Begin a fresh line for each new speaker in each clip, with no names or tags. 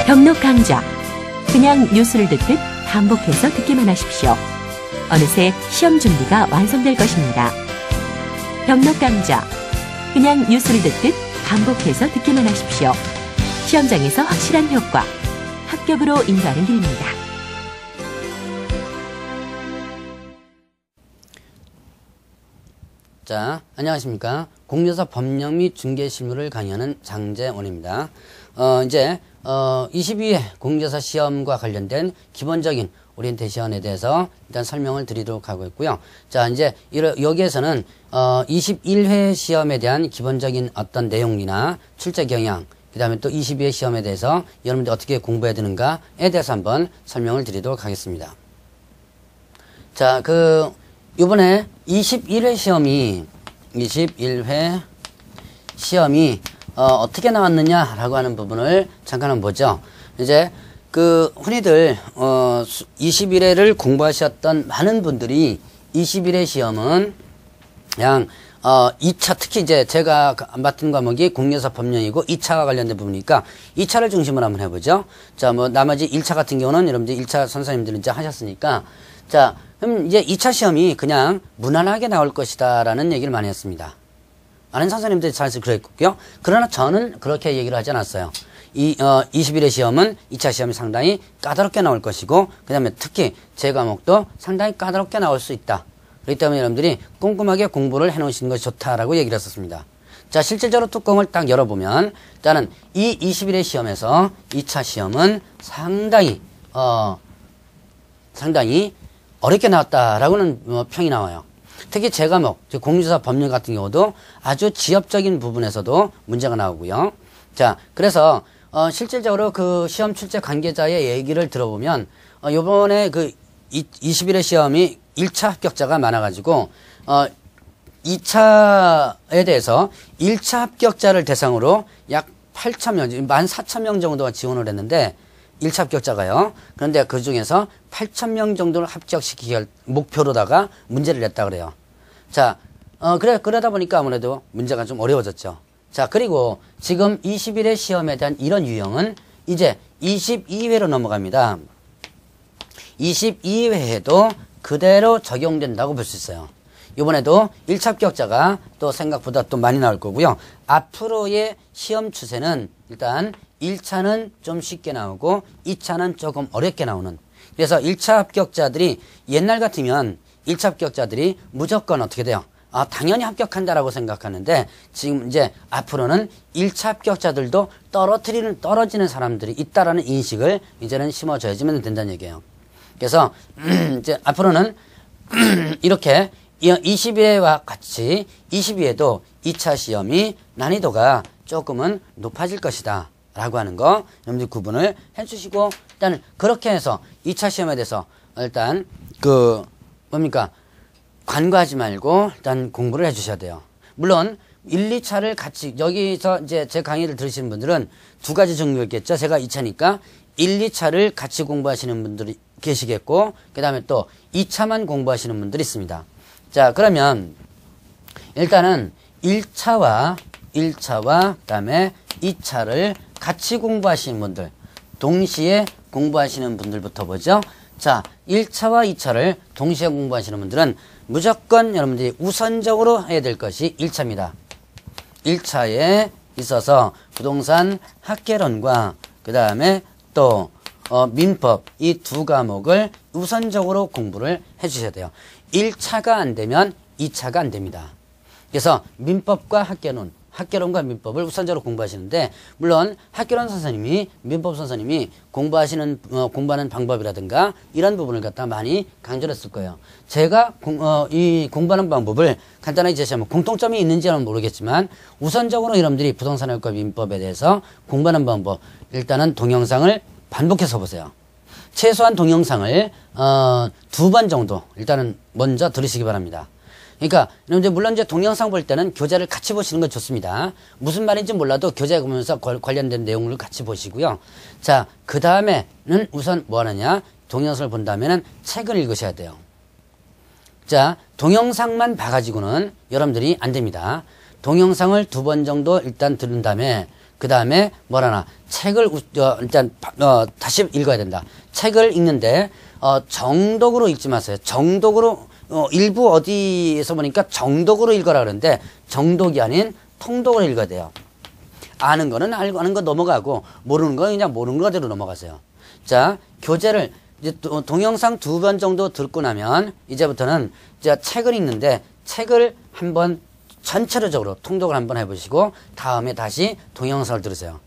경록 강좌. 그냥 뉴스를 듣듯 반복해서 듣기만 하십시오. 어느새 시험 준비가 완성될 것입니다. 경록 강좌. 그냥 뉴스를 듣듯 반복해서 듣기만 하십시오. 시험장에서 확실한 효과. 합격으로 인도하는 길입니다.
자, 안녕하십니까. 공여사 법령 및 중개실무를 강의하는 장재원입니다. 이제 22회 공여사 시험과 관련된 기본적인 오리엔테이션에 대해서 일단 설명을 드리도록 하고 있고요. 자, 이제 여기에서는 21회 시험에 대한 기본적인 어떤 내용이나 출제 경향, 그 다음에 또 22회 시험에 대해서 여러분들이 어떻게 공부해야 되는가에 대해서 한번 설명을 드리도록 하겠습니다. 자, 요번에 21회 시험이 어떻게 나왔느냐라고 하는 부분을 잠깐 한번 보죠. 이제 흔히들 21회를 공부하셨던 많은 분들이 21회 시험은 그냥 2차, 특히 이제 제가 맡은 과목이 공여사 법령이고 2차와 관련된 부분이니까 2차를 중심으로 한번 해보죠. 자, 나머지 1차 같은 경우는 여러분들 1차 선생님들은 이제 하셨으니까, 자, 그럼 이제 2차 시험이 그냥 무난하게 나올 것이다 라는 얘기를 많이 했습니다. 많은 선생님들이 잘 그랬고요. 그러나 저는 그렇게 얘기를 하지 않았어요. 21회 시험은 2차 시험이 상당히 까다롭게 나올 것이고, 그 다음에 특히 제 과목도 상당히 까다롭게 나올 수 있다. 그렇기 때문에 여러분들이 꼼꼼하게 공부를 해놓으시는 것이 좋다라고 얘기를 했었습니다. 자, 실질적으로 뚜껑을 딱 열어보면, 일단은 이 21회 시험에서 2차 시험은 상당히 어렵게 나왔다라고는 평이 나와요. 특히 제 과목, 공유사 법령 같은 경우도 아주 지엽적인 부분에서도 문제가 나오고요. 자, 그래서 실질적으로 그 시험 출제 관계자의 얘기를 들어보면 요번에 21회 시험이 1차 합격자가 많아가지고 2차에 대해서 1차 합격자를 대상으로 약 8,000명, 14,000명 정도가 지원을 했는데 1차 합격자가요. 그런데 그 중에서 8,000명 정도를 합격시키기 목표로다가 문제를 냈다 그래요. 자, 그러다 보니까 아무래도 문제가 좀 어려워졌죠. 자, 그리고 지금 21회 시험에 대한 이런 유형은 이제 22회로 넘어갑니다. 22회에도 그대로 적용된다고 볼 수 있어요. 이번에도 1차 합격자가 또 생각보다 또 많이 나올 거고요. 앞으로의 시험 추세는 일단 1차는 좀 쉽게 나오고 2차는 조금 어렵게 나오는. 그래서 1차 합격자들이 옛날 같으면 1차 합격자들이 무조건 어떻게 돼요? 당연히 합격한다라고 생각하는데 지금 이제 앞으로는 1차 합격자들도 떨어지는 사람들이 있다라는 인식을 이제는 심어줘야지만 된다는 얘기예요. 그래서 이제 앞으로는 이렇게 22회와 같이 22회도 2차 시험이 난이도가 조금은 높아질 것이다 라고 하는 거 여러분들 구분을 해주시고, 일단 그렇게 해서 2차 시험에 대해서 일단 관과하지 말고 일단 공부를 해주셔야 돼요. 물론 1, 2차를 같이 여기서 이제 제 강의를 들으시는 분들은 두 가지 종류가 있겠죠. 제가 2차니까 1, 2차를 같이 공부하시는 분들이 계시겠고, 그 다음에 또 2차만 공부하시는 분들이 있습니다. 자, 그러면 일단은 1차와 그 다음에 2차를 같이 공부하시는 분들, 동시에 공부하시는 분들부터 보죠. 자, 1차와 2차를 동시에 공부하시는 분들은 무조건 여러분들이 우선적으로 해야 될 것이 1차입니다. 1차에 있어서 부동산 학개론과 그 다음에 또 민법 이 두 과목을 우선적으로 공부를 해주셔야 돼요. 1차가 안 되면 2차가 안 됩니다. 그래서 민법과 학개론과 민법을 우선적으로 공부하시는데, 물론 학개론 선생님이, 민법 선생님이 공부하는 방법이라든가 이런 부분을 갖다 많이 강조를 했을 거예요. 제가 이 공부하는 방법을 간단하게 제시하면 공통점이 있는지는 모르겠지만, 우선적으로 여러분들이 부동산학과 민법에 대해서 공부하는 방법, 일단은 동영상을 반복해서 보세요. 최소한 동영상을 2번 정도 일단은 먼저 들으시기 바랍니다. 그러니까 여러분들 물론 이제 동영상 볼 때는 교재를 같이 보시는 건 좋습니다. 무슨 말인지 몰라도 교재 보면서 관련된 내용을 같이 보시고요. 자, 그 다음에는 우선 뭐 하느냐? 동영상을 본다면은 책을 읽으셔야 돼요. 자, 동영상만 봐가지고는 여러분들이 안 됩니다. 동영상을 2번 정도 일단 들은 다음에 그 다음에 뭐라나 책을 일단 다시 읽어야 된다. 책을 읽는데 정독으로 읽지 마세요. 정독으로 일부 어디에서 보니까 정독으로 읽어라 그러는데 정독이 아닌 통독으로 읽어야 돼요. 아는 거는 알고 아는 거 넘어가고 모르는 거 그냥 모르는 거대로 넘어가세요. 자, 교재를 이제 동영상 2번 정도 듣고 나면 이제부터는 이제 책을 읽는데 책을 한번 전체적으로 통독을 한번 해보시고 다음에 다시 동영상을 들으세요.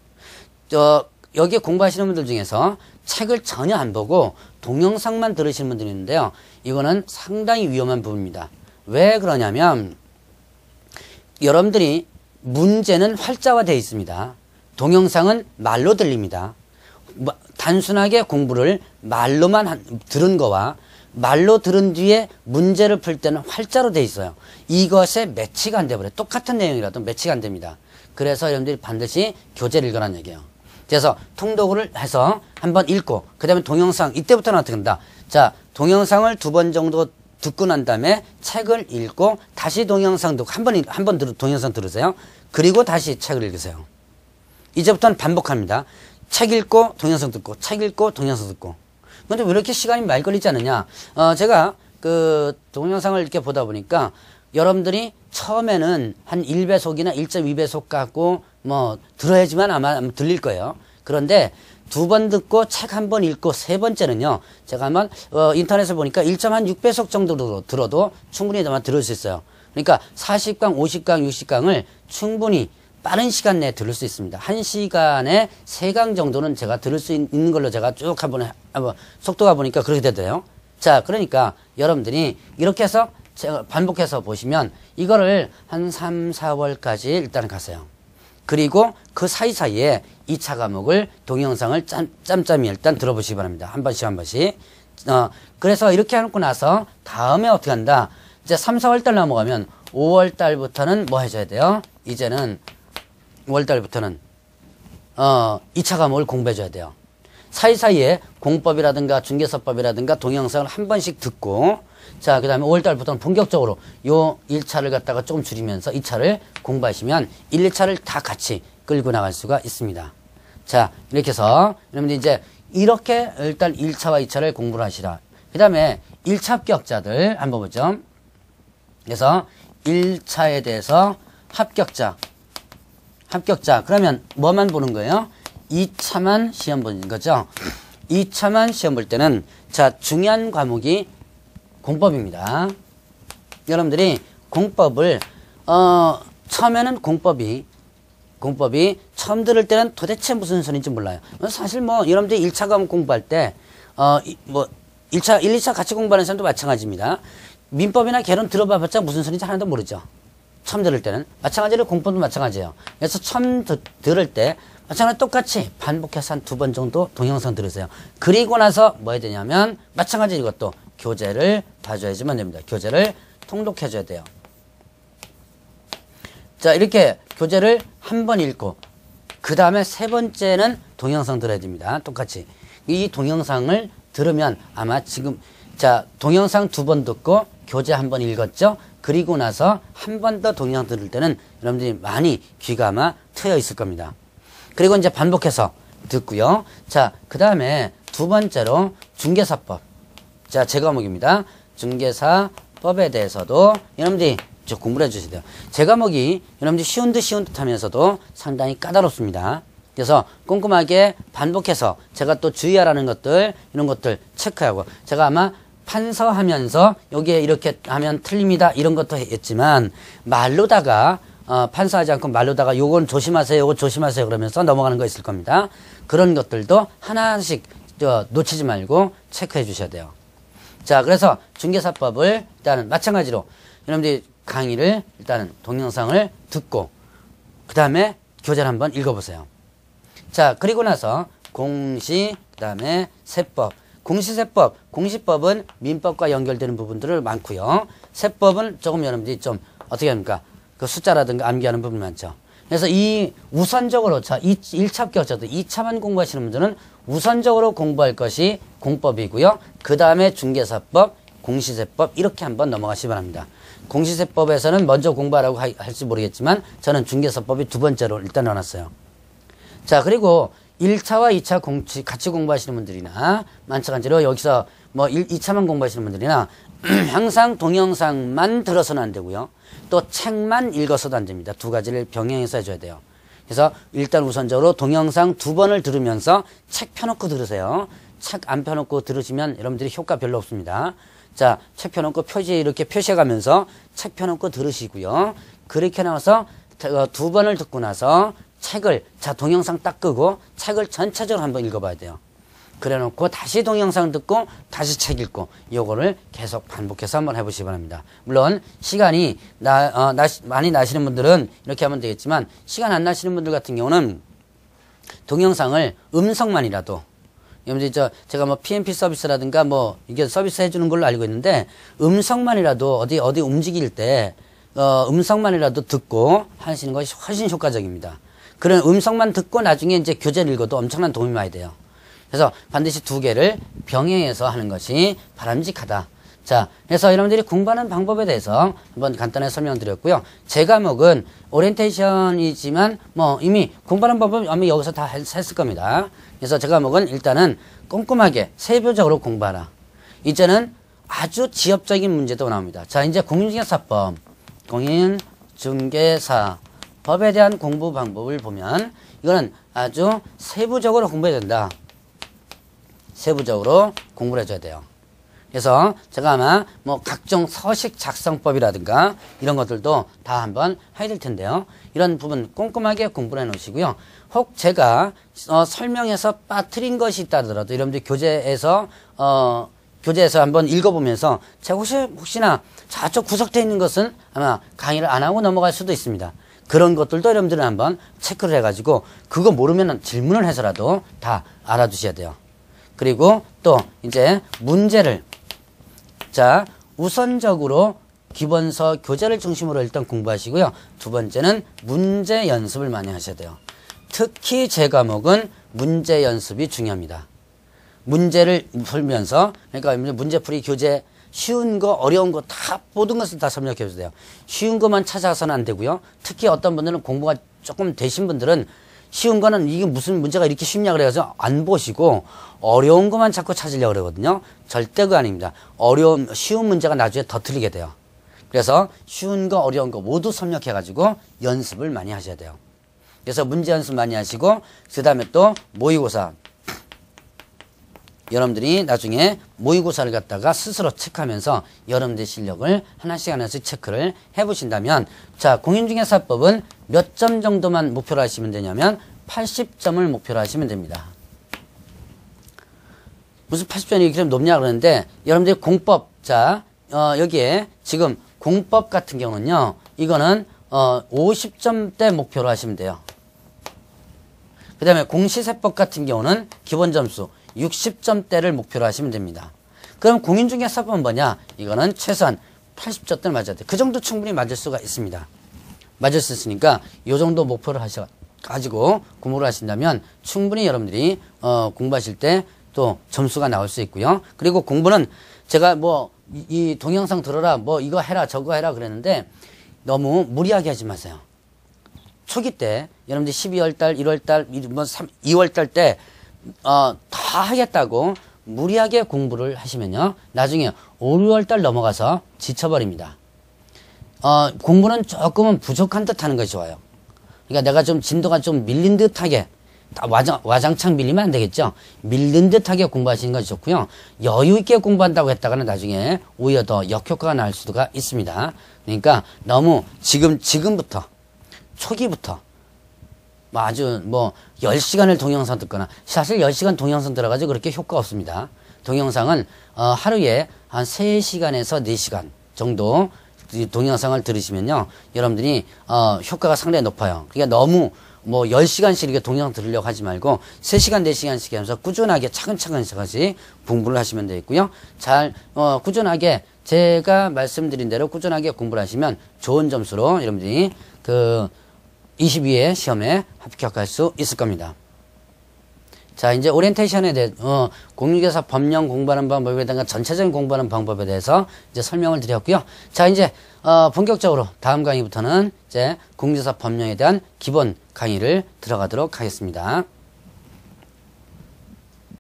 여기 공부하시는 분들 중에서 책을 전혀 안 보고 동영상만 들으시는 분들이 있는데요. 이거는 상당히 위험한 부분입니다. 왜 그러냐면 여러분들이 문제는 활자화되어 있습니다. 동영상은 말로 들립니다. 단순하게 공부를 말로만 들은 거와 말로 들은 뒤에 문제를 풀 때는 활자로 돼 있어요. 이것에 매치가 안 돼버려요. 똑같은 내용이라도 매치가 안 됩니다. 그래서 여러분들이 반드시 교재를 읽으라는 얘기예요. 그래서 통독을 해서 한번 읽고 그 다음에 동영상 이때부터는 어떻게 한다. 자, 동영상을 2번 정도 듣고 난 다음에 책을 읽고 다시 동영상 듣고 한번 동영상 들으세요. 그리고 다시 책을 읽으세요. 이제부터는 반복합니다. 책 읽고 동영상 듣고 책 읽고 동영상 듣고. 근데 왜 이렇게 시간이 많이 걸리지 않느냐? 제가 그 동영상을 이렇게 보다 보니까 여러분들이 처음에는 한 1배속이나 1.2배속 갖고 뭐 들어야지만 아마 들릴 거예요. 그런데 2번 듣고 책 한 번 읽고 3번째는요. 제가 한번 인터넷에 보니까 1.6배속 정도로 들어도 충분히 아마 들을 수 있어요. 그러니까 40강, 50강, 60강을 충분히 빠른 시간 내에 들을 수 있습니다. 1시간에 3강 정도는 제가 들을 수 있는 걸로 제가 쭉 한번 속도가 보니까 그렇게 되더래요. 자, 그러니까 여러분들이 이렇게 해서 제가 반복해서 보시면 이거를 한 3, 4월까지 일단 가세요. 그리고 그 사이사이에 2차 과목을 동영상을 짬짬이 일단 들어보시기 바랍니다. 한 번씩 한 번씩. 그래서 이렇게 해놓고 나서 다음에 어떻게 한다. 이제 3, 4월달 넘어가면 5월달부터는 뭐 해줘야 돼요? 이제는 5월달부터는 2차 과목을 공부해줘야 돼요. 사이사이에 공법이라든가 중개사법이라든가 동영상을 한 번씩 듣고 자, 그 다음에 5월달부터는 본격적으로 요 1차를 갖다가 조금 줄이면서 2차를 공부하시면 1, 2차를 다 같이 끌고 나갈 수가 있습니다. 자, 이렇게 해서 여러분들 이제 이렇게 일단 1차와 2차를 공부를 하시라. 그 다음에 1차 합격자들 한번 보죠. 그래서 1차에 대해서 합격자 그러면 뭐만 보는 거예요? 2차만 시험 보는 거죠. 2차만 시험 볼 때는 자, 중요한 과목이 공법입니다. 여러분들이 공법을 처음에는 공법이 처음 들을 때는 도대체 무슨 소리인지 몰라요. 사실 뭐 여러분들이 1차 과목 공부할 때 1차, 1, 2차 같이 공부하는 사람도 마찬가지입니다. 민법이나 개론 들어봐봤자 무슨 소리인지 하나도 모르죠. 처음 들을 때는. 마찬가지로 공법도 마찬가지예요. 그래서 처음 들을 때 마찬가지로 똑같이 반복해서 한 2번 정도 동영상 들으세요. 그리고 나서 뭐 해야 되냐면 마찬가지 이것도 교재를 봐줘야지만 됩니다. 교재를 통독해줘야 돼요. 자, 이렇게 교재를 한 번 읽고 그 다음에 3번째는 동영상 들어야 됩니다. 똑같이. 이 동영상을 들으면 아마 지금 자, 동영상 2번 듣고 교재 한 번 읽었죠? 그리고 나서 한 번 더 동영상 들을 때는 여러분들이 많이 귀가 아마 트여 있을 겁니다. 그리고 이제 반복해서 듣고요. 자, 그 다음에 2번째로 중개사법. 자, 제 과목입니다. 중개사법에 대해서도 여러분들이 좀 공부를 해주셔야 돼요. 제 과목이 여러분들이 쉬운 듯 하면서도 상당히 까다롭습니다. 그래서 꼼꼼하게 반복해서 제가 또 주의하라는 것들, 이런 것들 체크하고 제가 아마 판서하면서 여기에 이렇게 하면 틀립니다. 이런 것도 했지만 말로다가 판서하지 않고 말로다가 요건 조심하세요. 요건 조심하세요. 그러면서 넘어가는 거 있을 겁니다. 그런 것들도 하나씩 놓치지 말고 체크해 주셔야 돼요. 자, 그래서 중개사법을 일단은 마찬가지로 여러분들이 강의를 일단은 동영상을 듣고 그 다음에 교재를 한번 읽어보세요. 자, 그리고 나서 공시, 그 다음에 세법. 공시세법, 공시법은 민법과 연결되는 부분들을 많고요. 세법은 조금 여러분들이 좀 어떻게 합니까? 그 숫자라든가 암기하는 부분 많죠. 그래서 이 우선적으로 자 1차 합격자들 2차만 공부하시는 분들은 우선적으로 공부할 것이 공법이고요. 그 다음에 중개사법, 공시세법 이렇게 한번 넘어가시기 바랍니다. 공시세법에서는 먼저 공부하라고 할지 모르겠지만 저는 중개사법이 2번째로 일단 넣어놨어요. 자, 그리고 1차와 2차 같이 공부하시는 분들이나 마찬가지로 여기서 뭐 2차만 공부하시는 분들이나 항상 동영상만 들어서는 안 되고요. 또 책만 읽어서도 안 됩니다. 두 가지를 병행해서 해줘야 돼요. 그래서 일단 우선적으로 동영상 2번을 들으면서 책 펴놓고 들으세요. 책 안 펴놓고 들으시면 여러분들이 효과 별로 없습니다. 자, 책 펴놓고 표지에 이렇게 표시해가면서 책 펴놓고 들으시고요. 그렇게 나와서 2번을 듣고 나서 책을, 자, 동영상 딱 끄고 책을 전체적으로 한번 읽어봐야 돼요. 그래 놓고 다시 동영상 듣고 다시 책 읽고 요거를 계속 반복해서 한번 해보시기 바랍니다. 물론 시간이 많이 나시는 분들은 이렇게 하면 되겠지만 시간 안 나시는 분들 같은 경우는 동영상을 음성만이라도 여러분들 제가 뭐 PMP 서비스라든가 뭐 이게 서비스 해주는 걸로 알고 있는데 음성만이라도 어디 움직일 때 음성만이라도 듣고 하시는 것이 훨씬 효과적입니다. 그런 음성만 듣고 나중에 이제 교재를 읽어도 엄청난 도움이 많이 돼요. 그래서 반드시 두 개를 병행해서 하는 것이 바람직하다. 자, 그래서 여러분들이 공부하는 방법에 대해서 한번 간단하게 설명드렸고요. 제 과목은 오리엔테이션이지만 뭐 이미 공부하는 방법은 아마 여기서 다 했을 겁니다. 그래서 제 과목은 일단은 꼼꼼하게 세부적으로 공부하라. 이제는 아주 지엽적인 문제도 나옵니다. 자, 이제 공인중개사법, 공인중개사법에 대한 공부 방법을 보면 이거는 아주 세부적으로 공부해야 된다. 세부적으로 공부를 해줘야 돼요. 그래서 제가 아마 뭐 각종 서식 작성법이라든가 이런 것들도 다 한번 해야 될 텐데요. 이런 부분 꼼꼼하게 공부를 해 놓으시고요. 혹 제가 설명해서 빠뜨린 것이 있다더라도 여러분들 교재에서 한번 읽어보면서 제가 혹시나 저쪽 구석되어 있는 것은 아마 강의를 안 하고 넘어갈 수도 있습니다. 그런 것들도 여러분들은 한번 체크를 해가지고 그거 모르면 질문을 해서라도 다 알아두셔야 돼요. 그리고 또 이제 문제를, 자, 우선적으로 기본서 교재를 중심으로 일단 공부하시고요. 두 번째는 문제 연습을 많이 하셔야 돼요. 특히 제 과목은 문제 연습이 중요합니다. 문제를 풀면서, 그러니까 문제풀이 교재 쉬운 거, 어려운 거 다 모든 것을 다 섭렵해 주세요. 쉬운 것만 찾아서는 안 되고요. 특히 어떤 분들은 공부가 조금 되신 분들은 쉬운 거는 이게 무슨 문제가 이렇게 쉽냐 그래서 안 보시고 어려운 것만 자꾸 찾으려고 그러거든요. 절대 그거 아닙니다. 쉬운 문제가 나중에 더 틀리게 돼요. 그래서 쉬운 거, 어려운 거 모두 섭렵해가지고 연습을 많이 하셔야 돼요. 그래서 문제 연습 많이 하시고, 그 다음에 또 모의고사. 여러분들이 나중에 모의고사를 갖다가 스스로 체크하면서 여러분들의 실력을 하나씩 체크를 해보신다면, 자, 공인중개사법은 몇 점 정도만 목표로 하시면 되냐면 80점을 목표로 하시면 됩니다. 무슨 80점이 이렇게 높냐 그러는데 여러분들이 공법, 자, 여기에 지금 공법 같은 경우는요, 이거는 50점대 목표로 하시면 돼요. 그 다음에 공시세법 같은 경우는 기본 점수 60점대를 목표로 하시면 됩니다. 그럼 공인중개사법은 뭐냐? 이거는 최소한 80점대를 맞아야 돼요. 그 정도 충분히 맞을 수가 있습니다. 맞을 수 있으니까 이 정도 목표를 가지고 공부를 하신다면 충분히 여러분들이 공부하실 때 또 점수가 나올 수 있고요. 그리고 공부는 제가 뭐 이 동영상 들어라, 뭐 이거 해라, 저거 해라 그랬는데 너무 무리하게 하지 마세요. 초기 때 여러분들 12월달, 1월달, 2월달 때 다 하겠다고 무리하게 공부를 하시면요, 나중에 5, 6월달 넘어가서 지쳐버립니다. 공부는 조금은 부족한 듯 하는 것이 좋아요. 그러니까 내가 좀 진도가 좀 밀린 듯하게, 와장창 밀리면 안 되겠죠. 밀린 듯하게 공부하시는 것이 좋고요. 여유 있게 공부한다고 했다가는 나중에 오히려 더 역효과가 날 수가 있습니다. 그러니까 너무 지금부터, 초기부터 아주 10시간을 동영상 듣거나, 사실 10시간 동영상 들어가지고 그렇게 효과 없습니다. 동영상은 하루에 한 3시간에서 4시간 정도 동영상을 들으시면요, 여러분들이 효과가 상당히 높아요. 그러니까 너무 10시간씩 이렇게 동영상 들으려고 하지 말고 3시간, 4시간씩 하면서 꾸준하게 차근차근씩 공부를 하시면 되겠고요. 꾸준하게 제가 말씀드린 대로 꾸준하게 공부를 하시면 좋은 점수로 여러분들이 22회 시험에 합격할 수 있을 겁니다. 자, 이제 오리엔테이션에 대해, 공인중개사 법령 공부하는 방법에다가 전체적인 공부하는 방법에 대해서 이제 설명을 드렸고요. 자, 이제, 본격적으로 다음 강의부터는 이제 공인중개사 법령에 대한 기본 강의를 들어가도록 하겠습니다.